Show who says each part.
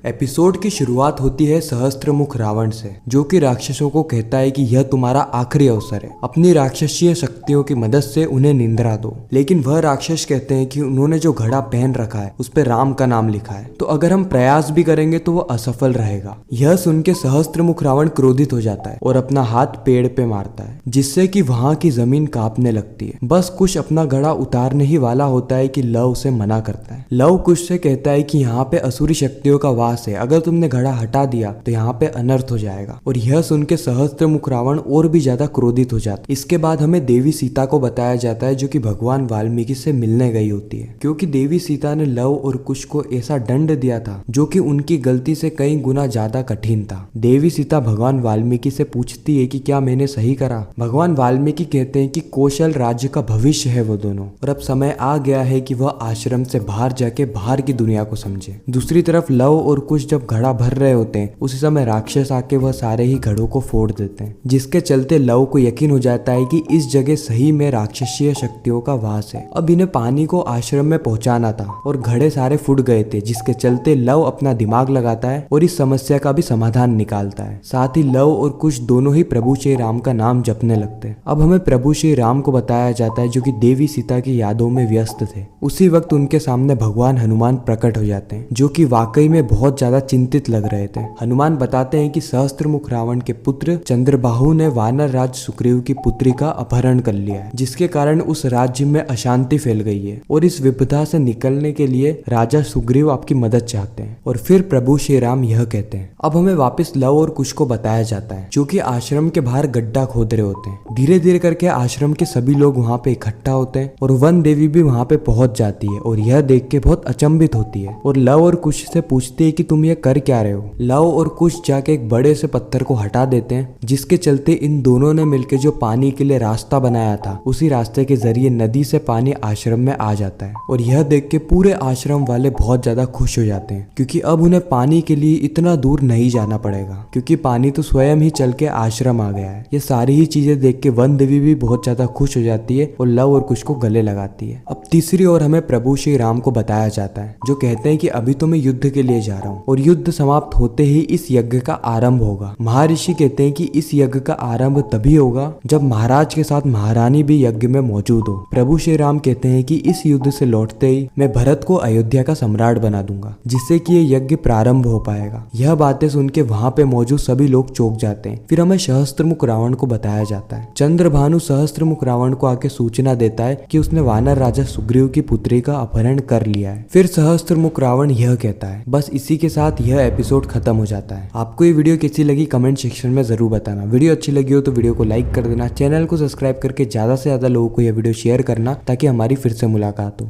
Speaker 1: Episode की शुरुआत होती है सहस्त्रमुख रावण से, जो कि राक्षसों को कहता है कि यह तुम्हारा आखिरी अवसर है, अपनी राक्षसीय शक्तियों की मदद से उन्हें निंद्रा दो। लेकिन वह राक्षस कहते हैं कि उन्होंने जो घड़ा पहन रखा है उस पर राम का नाम लिखा है, तो अगर हम प्रयास भी करेंगे तो वह असफल रहेगा। यह सुन के सहस्त्रमुख रावण क्रोधित हो जाता है और अपना हाथ पेड़ पे मारता है, जिससे कि वहां की जमीन कांपने लगती है। बस कुश अपना घड़ा उतारने ही वाला होता है कि लव उसे मना करता है। लव कुश से कहता है कि यहाँ पे असुरी शक्तियों का वास है, अगर तुमने घड़ा हटा दिया तो यहाँ पे अनर्थ हो जाएगा। और यह सुन के सहस्त्रमुख रावण और भी ज्यादा क्रोधित हो जाता है। इसके बाद हमें देवी सीता को बताया जाता है, जो कि भगवान वाल्मीकि से मिलने गई होती है, क्योंकि देवी सीता ने लव और कुश को ऐसा दंड दिया था जो कि उनकी गलती से कई गुना ज्यादा कठिन था। देवी सीता भगवान वाल्मीकि से पूछती है कि क्या मैंने सही करा। भगवान वाल्मीकि कहते हैं कि कौशल राज्य का भविष्य है वो दोनों, और अब समय आ गया है कि वह आश्रम से बाहर जाके बाहर की दुनिया को समझे। दूसरी तरफ लव और कुश जब घड़ा भर रहे होते हैं, उसी समय राक्षस आके वह सारे ही घड़ों को फोड़ देते हैं, जिसके चलते लव को यकीन हो जाता है कि इस जगह सही में राक्षसीय शक्तियों का वास है। अब इन्हें पानी को आश्रम में पहुंचाना था और घड़े सारे फूट गए थे, जिसके चलते लव अपना दिमाग लगाता है और इस समस्या का भी समाधान निकालता है। साथ ही लव और कुश दोनों ही प्रभु श्री राम का नाम जपने लगते हैं। अब हमें प्रभु श्री राम को बताया जाता है, जो कि देवी सीता की यादों में व्यस्त थे। उसी वक्त उनके सामने भगवान हनुमान प्रकट हो जाते हैं, जो कि वाकई में बहुत ज्यादा चिंतित लग रहे थे। हनुमान बताते हैं कि सहस्त्रमुख रावण के पुत्र चंद्रबाहु ने वानर राज सुग्रीव की पुत्री का अपहरण कर लिया है, जिसके कारण उस राज्य में अशांति फैल गई है, और इस विपदा से निकलने के लिए राजा सुग्रीव आपकी मदद चाहते हैं। और फिर प्रभु श्री राम यह कहते हैं। अब हमें वापस लव और कुश को बताया जाता है, जो कि आश्रम के बाहर गड्ढा खोद रहे होते हैं। धीरे धीरे करके आश्रम के सभी लोग वहाँ पे इकट्ठा होते हैं और वन देवी भी वहाँ पे पहुंच जाती है, और यह देख के बहुत अचंभित होती है और लव और कुश से पूछती है कि तुम ये कर क्या रहे हो। लव और कुश जाके एक बड़े से पत्थर को हटा देते हैं, जिसके चलते इन दोनों ने मिलकर जो पानी के लिए रास्ता बनाया था, उसी रास्ते के जरिए नदी से पानी आश्रम में आ जाता है। और यह देख के पूरे आश्रम वाले बहुत ज्यादा खुश हो जाते हैं, क्योंकि अब उन्हें पानी के लिए इतना दूर नहीं जाना पड़ेगा, क्योंकि पानी तो स्वयं ही चल के आश्रम आ गया है। ये सारी ही चीजें देख के वन देवी भी बहुत ज्यादा खुश हो जाती है और लव और कुश को गले लगाती है। अब तीसरी ओर हमें प्रभु श्री राम को बताया जाता है, जो कहते हैं कि अभी तो मैं युद्ध के लिए जा रहा हूँ, और युद्ध समाप्त होते ही इस यज्ञ का आरंभ होगा। महर्षि कहते हैं कि इस यज्ञ का आरंभ तभी होगा जब महाराज के साथ महारानी भी यज्ञ में मौजूद हो। प्रभु श्री राम कहते हैं कि इस युद्ध से लौटते ही मैं भरत को अयोध्या का सम्राट बना दूंगा, जिससे कि ये यज्ञ प्रारंभ हो पाएगा। यह बातें सुन के वहाँ पे मौजूद सभी लोग चौंक जाते हैं। फिर हमें सहस्त्रमुख रावण को बताया जाता है। चंद्रभानु सहस्त्रमुख रावण को आके सूचना देता है कि उसने वानर राजा सुग्रीव की पुत्री का अपहरण कर लिया है। फिर सहस्त्रमुख रावण यह कहता है। बस इसी के साथ यह एपिसोड खत्म हो जाता है। आपको ये वीडियो कैसी लगी कमेंट सेक्शन में जरूर बताना। वीडियो अच्छी लगी हो तो वीडियो को लाइक कर देना, चैनल को सब्सक्राइब करके ज्यादा से ज्यादा लोगों को यह वीडियो शेयर करना, ताकि हमारी फिर से मुलाकात हो।